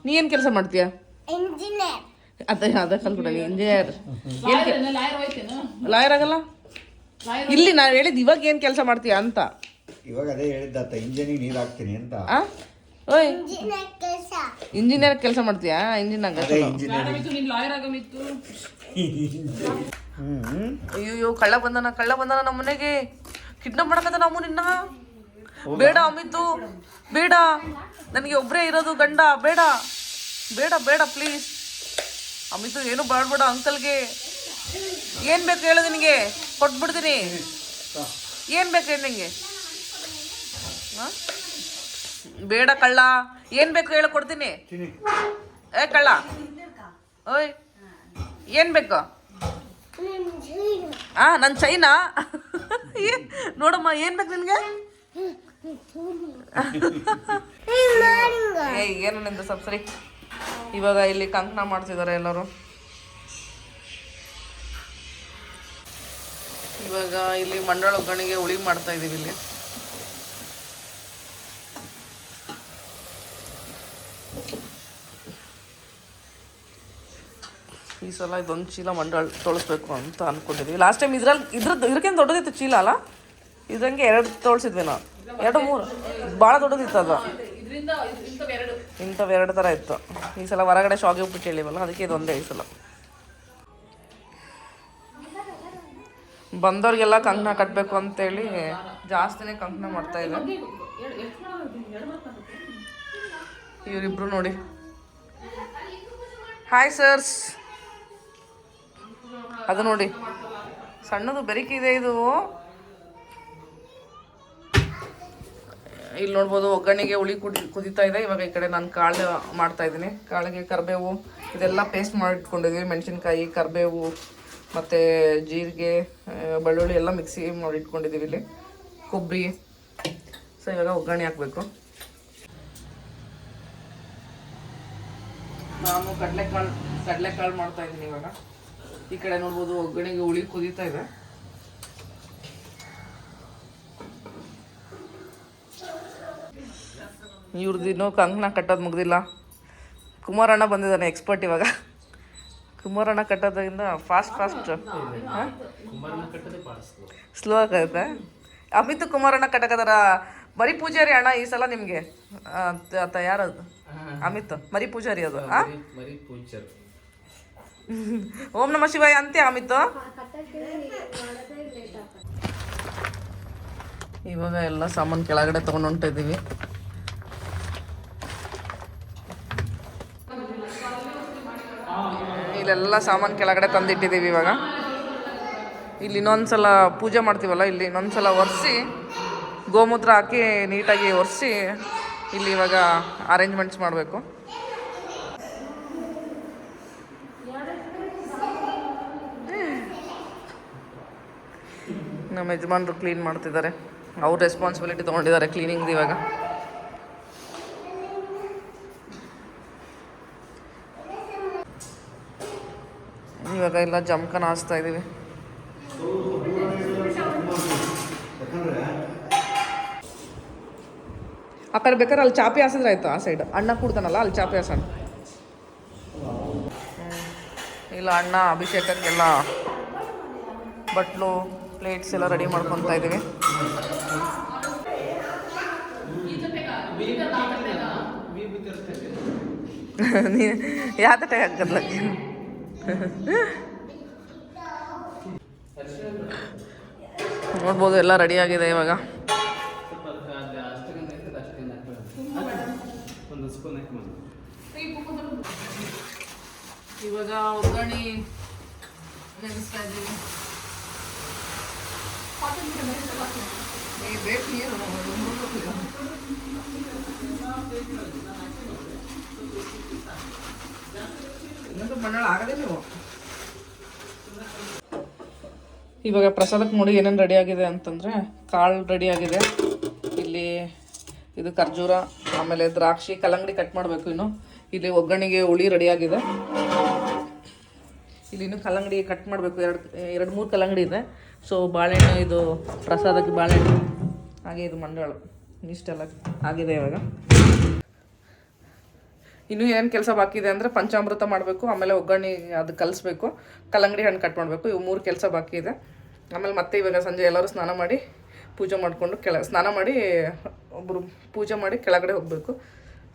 ನೀ ಏನು ಕೆಲಸ ಮಾಡ್ತೀಯಾ? ಅದೇ ಕಲ್ಬಿಡ, ನೀ ಇಂಜಿನಿಯರ್. ಲಾಯರ್ ಆಗಲ್ಲ. ಇಲ್ಲಿ ನಾನು ಹೇಳಿದ್ದು ಇವಾಗ ಏನು ಕೆಲಸ ಮಾಡ್ತೀಯಾ ಅಂತ. ಇವಾಗ ಅದೇ ಹೇಳಿದ್ದ ಇಂಜಿನಿಯರ್ ನೀರು ಹಾಕ್ತೀನಿ ಅಂತ. ಓಯ್, ಇಂಜಿನಿಯರ್ ಕೆಲಸ ಮಾಡ್ತೀಯಾ? ಅಯ್ಯೋ, ಕಳ್ಳ ಬಂದನ ನಮ್ಮ ಮನೆಗೆ. ಕಿಡ್ನಾಪ್ ಮಾಡಕತ್ತ ನಾವು ನಿನ್ನ. ಬೇಡ ಅಮಿತು, ಬೇಡ. ನನಗೆ ಒಬ್ಬರೇ ಇರೋದು ಗಂಡ. ಬೇಡ ಬೇಡ ಬೇಡ ಪ್ಲೀಸ್ ಅಮಿತು, ಏನು ಬೇಡ. ಅಂಕಲ್ಗೆ ಏನು ಬೇಕು ಹೇಳು, ನಿನಗೆ ಕೊಟ್ಬಿಡ್ತೀನಿ. ಏನು ಬೇಕು ಹೇಳಿ ನಿನಗೆ? ಹಾಂ, ಬೇಡ ಕಳ್ಳ. ಏನು ಬೇಕು ಹೇಳು, ಕೊಡ್ತೀನಿ. ಏ ಕಳ್ಳ, ಓಯ್ ಏನು ಬೇಕು? ನನ್ನ ಚೈನಾ. ನೋಡಮ್ಮ, ಏನು ಬೇಕು ನಿನಗೆ? ಏನು ನಿಂದು ಸ್ವಲ್ಪ ಸರಿ. ಇವಾಗ ಇಲ್ಲಿ ಕಂಕಣ ಮಾಡ್ತಿದ್ದಾರೆ ಎಲ್ಲರೂ. ಇವಾಗ ಇಲ್ಲಿ ಮಂಡಾಳ ಒಗ್ಗರಣೆಗೆ ಹುಳಿ ಮಾಡ್ತಾ ಇದೀವಿ. ಇಲ್ಲಿ ಈ ಸಲ ಇದೊಂದು ಚೀಲ ಮಂಡಾಳ ತೊಳಸ್ಬೇಕು ಅಂತ ಅನ್ಕೊಂಡಿದ್ವಿ. ಲಾಸ್ಟ್ ಟೈಮ್ ಇದಕ್ಕಿಂತ ದೊಡ್ಡದಿತ್ತು ಚೀಲ ಅಲ್ಲ? ಇದ್ರಂಗೆ 2 ತೋಳ್ಸಿದ್ವಿ ನಾವು. 2, 3 ಭಾಳ ದೊಡ್ಡದಿತ್ತು ಅದು. ಇಂಥವು 2 ಥರ ಇತ್ತು. ಈ ಸಲ ಹೊರಗಡೆ ಶಾವಿಗೆ ಉಪ್ಪಿಟ್ಟು ಹೇಳಿವಲ್ಲ, ಅದಕ್ಕೆ ಇದೊಂದೇ ಈ ಸಲ. ಬಂದವ್ರಿಗೆಲ್ಲ ಕಂಕಣ ಕಟ್ಟಬೇಕು ಅಂತೇಳಿ ಜಾಸ್ತಿನೇ ಕಂಕಣ ಮಾಡ್ತಾ ಇದೆ. ಇವರಿಬ್ರು ನೋಡಿ. Hi sirs. ಅದು ನೋಡಿ, ಸಣ್ಣದು ಬೆರಿಕಿದೆ ಇದು. ಇಲ್ಲಿ ನೋಡ್ಬೋದು ಒಗ್ಗರಣೆಗೆ ಹುಳಿ ಕುದೀತಾ ಇದೆ. ಇವಾಗ ಈ ಕಡೆ ನಾನು ಕಾಳು ಮಾಡ್ತಾ ಇದ್ದೀನಿ. ಕಾಳಿಗೆ ಕರಿಬೇವು ಇದೆಲ್ಲ ಪೇಸ್ಟ್ ಮಾಡಿಟ್ಕೊಂಡಿದ್ದೀವಿ. ಮೆಣಸಿನ್ಕಾಯಿ, ಕರಿಬೇವು ಮತ್ತು ಜೀರಿಗೆ, ಬೆಳ್ಳುಳ್ಳಿ ಎಲ್ಲ ಮಿಕ್ಸಿ ಮಾಡಿಟ್ಕೊಂಡಿದ್ದೀವಿ. ಇಲ್ಲಿ ಕೊಬ್ಬರಿ. ಸೊ ಇವಾಗ ಒಗ್ಗರಣೆ ಹಾಕಬೇಕು. ನಾನು ಕಡಲೆಕಾಳು ಮಾಡ್ತಾ ಇದ್ದೀನಿ ಇವಾಗ. ಈ ಕಡೆ ನೋಡ್ಬೋದು ಒಗ್ಗರಣೆಗೆ ಹುಳಿ ಕುದೀತಾ ಇದೆ. ಇವ್ರದ್ದು ಇನ್ನೂ ಕಂಕಣ ಕಟ್ಟೋದು ಮುಗ್ದಿಲ್ಲ. ಕುಮಾರಣ್ಣ ಬಂದಿದ್ದಾನೆ ಎಕ್ಸ್ಪರ್ಟ್ ಇವಾಗ. ಕುಮಾರಣ್ಣ ಕಟ್ಟೋದ್ರಿಂದ ಫಾಸ್ಟ್ ಸ್ಲೋ ಆಗತ್ತೆ. ಅಮಿತ್ ಕುಮಾರಣ್ಣ ಕಟ್ಟಕದಾರ. ಮರಿ ಪೂಜಾರಿ ಅಣ್ಣ ಈ ಸಲ ನಿಮಗೆ ಯಾರದು? ಅಮಿತ್ ಮರಿ ಪೂಜಾರಿ ಅದು. ಓಂ ನಮ ಶಿವಾಯ ಅಂತೆ ಅಮಿತ್. ಇವಾಗ ಎಲ್ಲ ಸಾಮಾನು ಕೆಳಗಡೆ ತೊಗೊಂಡು ಹೊಂಟಿದ್ದೀವಿ. ಇಲ್ಲೆಲ್ಲ ಸಾಮಾನು ಕೆಳಗಡೆ ತಂದಿಟ್ಟಿದ್ದೀವಿ. ಇವಾಗ ಇಲ್ಲಿ ಇನ್ನೊಂದ್ಸಲ ಪೂಜೆ ಮಾಡ್ತೀವಲ್ಲ, ಇಲ್ಲಿ ಇನ್ನೊಂದ್ಸಲ ಒರೆಸಿ ಗೋಮೂತ್ರ ಹಾಕಿ ನೀಟಾಗಿ ಒರೆಸಿ ಇಲ್ಲಿ ಇವಾಗ ಅರೇಂಜ್ಮೆಂಟ್ಸ್ ಮಾಡಬೇಕು. ನಮ್ಮ ಯಜಮಾನ್ರು ಕ್ಲೀನ್ ಮಾಡ್ತಿದ್ದಾರೆ. ಅವ್ರ ರೆಸ್ಪಾನ್ಸಿಬಿಲಿಟಿ ತೊಗೊಂಡಿದ್ದಾರೆ ಕ್ಲೀನಿಂಗ್ದು. ಇವಾಗ ಎಲ್ಲ ಜಮ್ಕನ ಹಾಸ್ತಾ ಇದ್ದೀವಿ. ಆ ಕಡೆ ಬೇಕಾದ್ರೆ ಅಲ್ಲಿ ಚಾಪಿ ಹಾಸಿದ್ರೆ ಆಯ್ತು. ಆ ಸೈಡ್ ಅಣ್ಣ ಕೂಡ್ತಾನಲ್ಲ, ಅಲ್ಲಿ ಚಾಪಿ ಹಾಸೋಣ. ಇಲ್ಲ ಅಣ್ಣ ಅಭಿಷೇಕಕ್ಕೆಲ್ಲ ಬಟ್ಲು ಪ್ಲೇಟ್ಸ್ ಎಲ್ಲ ರೆಡಿ ಮಾಡ್ಕೊತಾ ಇದ್ದೀವಿ. ಯಾವ ತಟ್ಟೆ ಹಾಕದ್ಲ ನೋಡ್ಬೋದು. ಎಲ್ಲ ರೆಡಿ ಆಗಿದೆ ಇವಾಗ. ಇವಾಗ ಒಗ್ಗರಣೆ ನೆನೆಸ್ತಾ ಇದ್ದೀವಿ. ಮಂಡಳ ಆಗದೆ ನೀವು. ಇವಾಗ ಪ್ರಸಾದಕ್ಕೆ ನೋಡಿ ಏನೇನು ರೆಡಿ ಆಗಿದೆ ಅಂತಂದರೆ, ಕಾಳು ರೆಡಿ ಆಗಿದೆ. ಇಲ್ಲಿ ಇದು ಖರ್ಜೂರ, ಆಮೇಲೆ ದ್ರಾಕ್ಷಿ, ಕಲ್ಲಂಗಡಿ ಕಟ್ ಮಾಡಬೇಕು. ಇನ್ನು ಇಲ್ಲಿ ಒಗ್ಗರಣೆಗೆ ಹುಳಿ ರೆಡಿ ಆಗಿದೆ. ಇಲ್ಲಿ ಇನ್ನೂ ಕಲ್ಲಂಗಡಿ ಕಟ್ ಮಾಡಬೇಕು. ಎರಡು ಮೂರು ಕಲ್ಲಂಗಡಿ ಇದೆ. ಸೊ ಬಾಳೆಹಣ್ಣು, ಇದು ಪ್ರಸಾದಕ್ಕೆ ಬಾಳೆಹಣ್ಣು, ಹಾಗೆ ಇದು ಮಂಡಾಳು, ಇಷ್ಟೆಲ್ಲ ಆಗಿದೆ. ಇವಾಗ ಇನ್ನೂ ಏನು ಕೆಲಸ ಬಾಕಿ ಇದೆ ಅಂದರೆ ಪಂಚಾಮೃತ ಮಾಡಬೇಕು, ಆಮೇಲೆ ಒಗ್ಗರಣೆ ಅದು ಕಲಿಸ್ಬೇಕು, ಕಲ್ಲಂಗಡಿ ಹಣ್ಣು ಕಟ್ ಮಾಡಬೇಕು. ಇವು 3 ಕೆಲಸ ಬಾಕಿ ಇದೆ. ಆಮೇಲೆ ಮತ್ತೆ ಇವಾಗ ಸಂಜೆ ಎಲ್ಲರೂ ಸ್ನಾನ ಮಾಡಿ ಪೂಜೆ ಮಾಡಿಕೊಂಡು ಸ್ನಾನ ಮಾಡಿ ಒಬ್ಬರು ಪೂಜೆ ಮಾಡಿ ಕೆಳಗಡೆ ಹೋಗಬೇಕು.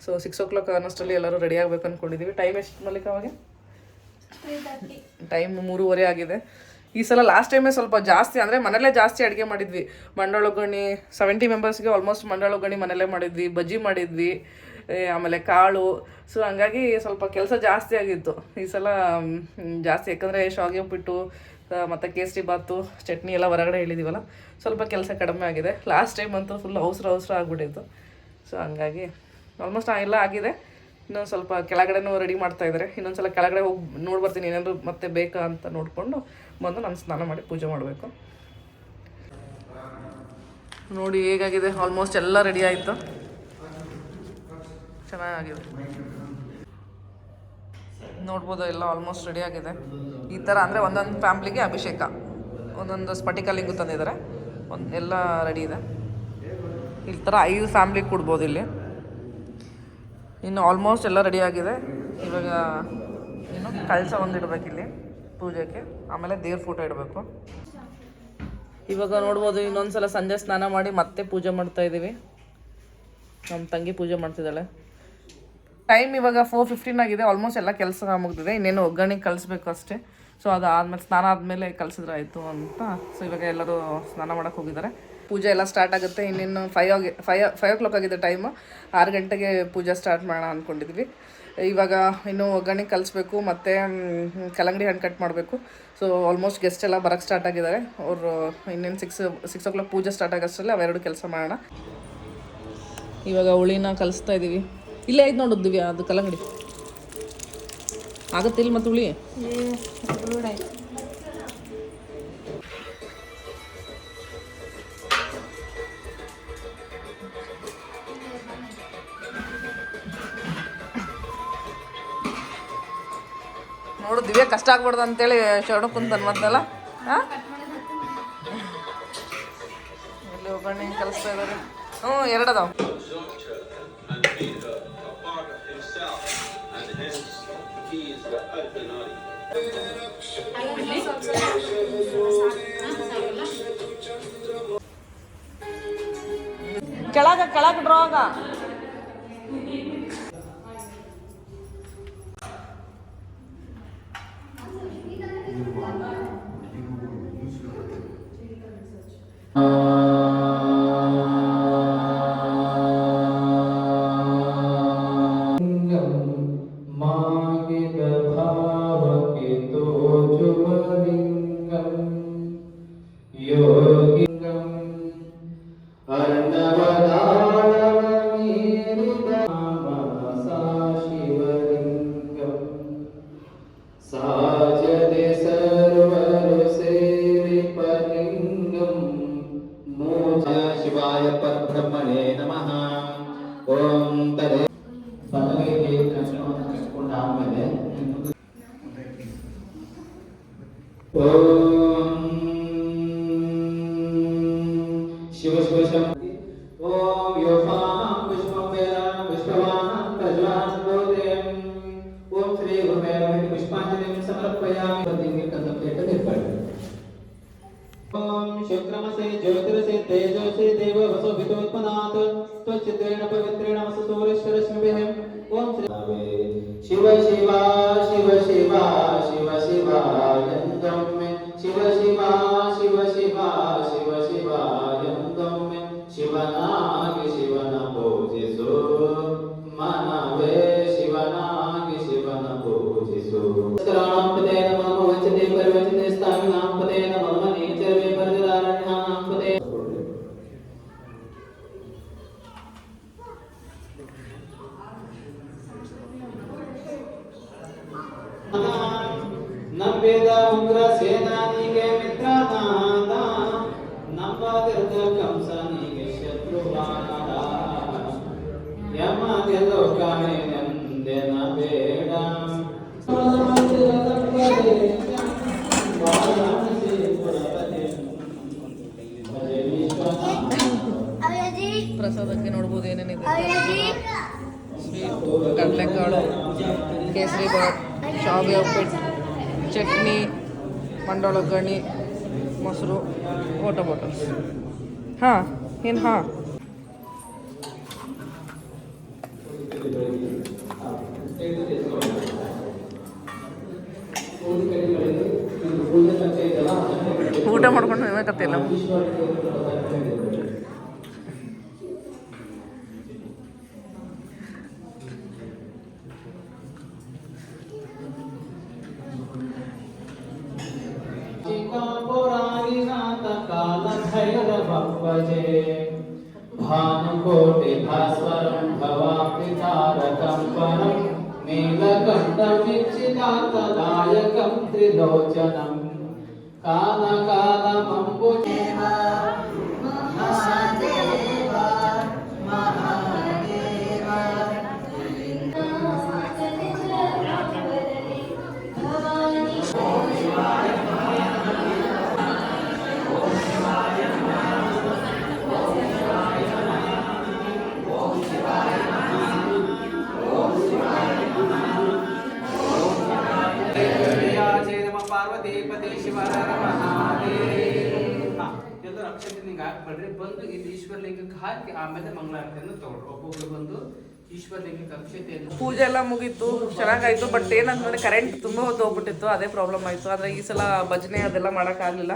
ಸೊ 6 o'clock ಅನ್ನೋಷ್ಟರಲ್ಲಿ ಎಲ್ಲರೂ ರೆಡಿ ಆಗಬೇಕು ಅಂದ್ಕೊಂಡಿದ್ದೀವಿ. ಟೈಮ್ ಎಷ್ಟು ಮಲ್ಲಿಕ? ಅವಾಗ ಟೈಮ್ 3:30 ಆಗಿದೆ. ಈ ಸಲ ಲಾಸ್ಟ್ ಟೈಮೇ ಸ್ವಲ್ಪ ಜಾಸ್ತಿ, ಅಂದರೆ ಮನೆಯಲ್ಲೇ ಜಾಸ್ತಿ ಅಡುಗೆ ಮಾಡಿದ್ವಿ. ಮಂಡಾಳು ಒಗ್ಗರಣೆ 70 ಮೆಂಬರ್ಸ್ಗೆ ಆಲ್ಮೋಸ್ಟ್ ಮಂಡಾಳು ಒಗ್ಗರಣೆ ಮನೆಯಲ್ಲೇ ಮಾಡಿದ್ವಿ, ಬಜ್ಜಿ ಮಾಡಿದ್ವಿ, ಆಮೇಲೆ ಕಾಳು. ಸೊ ಹಂಗಾಗಿ ಸ್ವಲ್ಪ ಕೆಲಸ ಜಾಸ್ತಿ ಆಗಿತ್ತು ಈ ಸಲ ಜಾಸ್ತಿ. ಯಾಕಂದರೆ ಶಾವಿಗೆ ಉಪ್ಪಿಟ್ಟು ಮತ್ತು ಕೇಸರಿ ಬಾತು, ಚಟ್ನಿ ಎಲ್ಲ ಹೊರಗಡೆ ಹೇಳಿದ್ದೀವಲ್ಲ, ಸ್ವಲ್ಪ ಕೆಲಸ ಕಡಿಮೆ ಆಗಿದೆ. ಲಾಸ್ಟ್ ಟೈಮ್ ಅಂತೂ ಫುಲ್ ಅವಸರ ಆಗ್ಬಿಟ್ಟಿತ್ತು. ಸೊ ಹಂಗಾಗಿ ಆಲ್ಮೋಸ್ಟ್ ಎಲ್ಲ ಆಗಿದೆ. ಇನ್ನೊಂದು ಸ್ವಲ್ಪ ಕೆಳಗಡೆನೂ ರೆಡಿ ಮಾಡ್ತಾ ಇದ್ದಾರೆ. ಇನ್ನೊಂದ್ಸಲ ಕೆಳಗಡೆ ಹೋಗಿ ನೋಡ್ಬರ್ತೀನಿ, ಏನಾದರೂ ಮತ್ತೆ ಬೇಕಾ ಅಂತ ನೋಡಿಕೊಂಡು ಬಂದು ನಾನು ಸ್ನಾನ ಮಾಡಿ ಪೂಜೆ ಮಾಡಬೇಕು. ನೋಡಿ ಹೇಗಾಗಿದೆ. ಆಲ್ಮೋಸ್ಟ್ ಎಲ್ಲ ರೆಡಿ ಆಯಿತು, ಚೆನ್ನಾಗಿದೆ. ನೋಡ್ಬೋದು ಎಲ್ಲ ಆಲ್ಮೋಸ್ಟ್ ರೆಡಿ ಆಗಿದೆ. ಈ ಥರ ಅಂದರೆ ಒಂದೊಂದು ಫ್ಯಾಮ್ಲಿಗೆ ಅಭಿಷೇಕ, ಒಂದೊಂದು ಸ್ಫಟಿಕ ಲಿಂಗು ತಂದಿದ್ದಾರೆ, ಎಲ್ಲ ರೆಡಿ ಇದೆ. ಈ ಥರ 5 ಫ್ಯಾಮ್ಲಿ ಕೊಡ್ಬೋದು ಇಲ್ಲಿ. ಇನ್ನು ಆಲ್ಮೋಸ್ಟ್ ಎಲ್ಲ ರೆಡಿ ಆಗಿದೆ. ಇವಾಗ ಇನ್ನು ಕಳಸ ಒಂದು ಇಡಬೇಕು ಇಲ್ಲಿ ಪೂಜೆಗೆ, ಆಮೇಲೆ ದೇವ್ರ ಫೋಟೋ ಇಡಬೇಕು. ಇವಾಗ ನೋಡ್ಬೋದು ಇನ್ನೊಂದ್ಸಲ ಸಂಜೆ ಸ್ನಾನ ಮಾಡಿ ಮತ್ತೆ ಪೂಜೆ ಮಾಡ್ತಾ ಇದ್ದೀವಿ. ನಮ್ಮ ತಂಗಿ ಪೂಜೆ ಮಾಡ್ತಿದ್ದಾಳೆ. ಟೈಮ್ ಇವಾಗ 4:15 ಆಗಿದೆ. ಆಲ್ಮೋಸ್ಟ್ ಎಲ್ಲ ಕೆಲಸ ಮುಗಿದಿದೆ. ಇನ್ನೇನು ಒಗ್ಗರಣೆ ಕಲಿಸ್ಬೇಕು ಅಷ್ಟೇ. ಸೊ ಅದಾದಮೇಲೆ ಸ್ನಾನ ಆದಮೇಲೆ ಕಲಿಸಿದ್ರೆ ಆಯಿತು ಅಂತ. ಸೊ ಇವಾಗ ಎಲ್ಲರೂ ಸ್ನಾನ ಮಾಡೋಕ್ಕೆ ಹೋಗಿದ್ದಾರೆ. ಪೂಜೆ ಎಲ್ಲ ಸ್ಟಾರ್ಟ್ ಆಗುತ್ತೆ. ಇನ್ನೇನು 5 o'clock ಆಗಿದೆ ಟೈಮು. 6 ಗಂಟೆಗೆ ಪೂಜೆ ಸ್ಟಾರ್ಟ್ ಮಾಡೋಣ ಅಂದ್ಕೊಂಡಿದ್ವಿ. ಇವಾಗ ಇನ್ನೂ ಒಗ್ಗರಣೆ ಕಲಿಸ್ಬೇಕು, ಮತ್ತು ಕಲ್ಲಂಗಡಿ ಹಣ್ಣು ಕಟ್ ಮಾಡಬೇಕು. ಸೊ ಆಲ್ಮೋಸ್ಟ್ ಗೆಸ್ಟ್ ಎಲ್ಲ ಬರೋಕ್ಕೆ ಸ್ಟಾರ್ಟ್ ಆಗಿದ್ದಾರೆ. ಅವರು ಇನ್ನೇನು 6 o'clock ಪೂಜೆ ಸ್ಟಾರ್ಟ್ ಆಗೋಷ್ಟರಲ್ಲಿ ಅವೆರಡು ಕೆಲಸ ಮಾಡೋಣ. ಇವಾಗ ಹುಳಿನ ಕಲಿಸ್ತಾ ಇದ್ದೀವಿ. ಇಲ್ಲೇ ಐದು ನೋಡಿದ್ವಿ ಅದು ಕಲ್ಲಂಗಡಿ ಆಗುತ್ತಿಲ್ಲ ಮತ್ತು ಹುಳಿ ನೋಡಿದ್ವಿ. ಕಷ್ಟ ಆಗ್ಬಾರ್ದು ಅಂತೇಳಿ ಶರಣ ಕುಂತ ಮತ್ತಲ್ಲ. ಹಾಂ ಇಲ್ಲಿ ಒಗ್ಗರಣೆ ಕಲಿಸ್ತಾ ಇದ್ದಾರೆ. 2 ಅದಾವ. ಕೆಳಗ ಕೆಳಗ ಡ್ರಾಗ ಶಿವಾಯ ಪರಬ್ರಹ್ಮಣೇ ನಮಃ. ಓಂ ತದೇ ಬಲಗೈಗೆ ಕಟ್ಕೊಂಡು ಆದ್ಮೇಲೆ ಓಂ ಶಿವ ಶಿವ ಶಂ ಓಂ ಯೋಪಾಂ ವಿಶ್ವಂ ವೇದಾಂ ವಿಶ್ವವಾಹಂ ಪ್ರಜ್ವಾನ್ ಬೋಧೇಂ ಓಂ ಶ್ರೀ ಗುರುವೇ ನಮಃ ಪುಷ್ಪಾಂಜಲಿಂ ಸಮರ್ಪಯಾಮಿ. ಪ್ರತಿಗೆ ಕನ್ನಪೇಟ ನಿರ್ಪಾಡಿ. ओम शुक्रमसे ज्योतिरसे तेजोसे देव वसो विदोत्पन्नात् त्वच्चित्रेण पवित्रेण वसो सूर्यश्रश्मिभिः. ओम शिव शिव शिव शिव शिव शिवायन्तं मे शिव शिव शिव शिव शिव शिवायन्तं मे शिवनागि शिवन पूजिसु मनवे शिवनागि शिवन पूजिसु. नाम पदे नमः वचते परवचते स्थामि नाम पदे नमः नेचर्वे परदारण्यः नाम पदे. नवेद उग्र सेनानिगे मित्रनाद नवदर्ग कंसनिगे शत्रुवानर यमगे लोकाने नंदेन बेಡ ಪ್ರಸಾದಕ್ಕೆ ನೋಡ್ಬೋದು ಏನೇನಿದೆ. ಸ್ವೀಟ್, ಕಡಲೆಕಾಳು, ಕೇಸರಿ ಬಾತ್, ಶಾವಿಗೆ ಉಪ್ಪಿಟ್ಟು, ಚಟ್ನಿ, ಮಂಡಾಳ ಒಗ್ಗರಣೆ, ಮೊಸರು, ವಾಟರ್ ಬಾಟಲ್ಸ್. ಹಾಂ ಏನು ಹಾಂ ಊಟ ಮಾಡ್ಕೊಂಡು ಹೋಗ್ಬೇಕತ್ತಿಲ್ಲ. भानुकोटि भास्वरं भवाप्ति तारकं परं नीलकण्ठं वीक्षितार्थदायकं त्रिलोचनं कालकालमम्बुदेव महादेव महादेव. ಪಾರ್ವತೀಪತಿ ಶಿವರ ಎಲ್ಲರೂ ಅಕ್ಷತೆಲಿಂಗ ಹಾಕ್ಬೇಡ್ರಿ. ಬಂದು ಇಲ್ಲಿ ಈಶ್ವರಲಿಂಗಕ್ಕೆ ಹಾಕಿ ಆಮೇಲೆ ಮಂಗಳಾರತಿಯನ್ನು ತಗೊಳ್ರಿ. ಒಬ್ಬೊಬ್ರು ಬಂದು ಈಶ್ವರಲಿಂಗಕ್ಕೆ ಅಕ್ಷತೆಯನ್ನು. ಪೂಜೆ ಎಲ್ಲ ಮುಗೀತು, ಚೆನ್ನಾಗಾಯ್ತು. ಬಟ್ ಏನಂತಂದ್ರೆ ಕರೆಂಟ್ ತುಂಬ ಹೊತ್ತು ಹೋಗ್ಬಿಟ್ಟಿತ್ತು, ಅದೇ ಪ್ರಾಬ್ಲಮ್ ಆಯಿತು. ಆದರೆ ಈ ಸಲ ಭಜನೆ ಅದೆಲ್ಲ ಮಾಡೋಕ್ಕಾಗಲಿಲ್ಲ.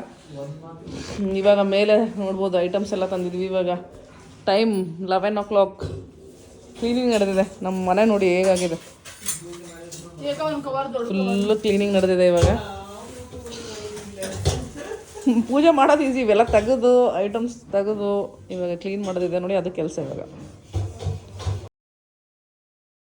ಇವಾಗ ಮೇಲೆ ನೋಡ್ಬೋದು ಐಟಮ್ಸ್ ಎಲ್ಲ ತಂದಿದ್ವಿ. ಇವಾಗ ಟೈಮ್ 11 o'clock. ಕ್ಲೀನಿಂಗ್ ನಡೆದಿದೆ ನಮ್ಮ ಮನೆ. ನೋಡಿ ಹೇಗಾಗಿದೆ, ಫುಲ್ಲು ಕ್ಲೀನಿಂಗ್ ನಡೆದಿದೆ. ಇವಾಗ ಪೂಜೆ ಮಾಡೋದು ಈಸಿ, ಇವೆಲ್ಲ ತೆಗೆದು ಐಟಮ್ಸ್ ತೆಗೆದು ಇವಾಗ ಕ್ಲೀನ್ ಮಾಡೋದಿದೆ ನೋಡಿ, ಅದು ಕೆಲಸ ಇವಾಗ.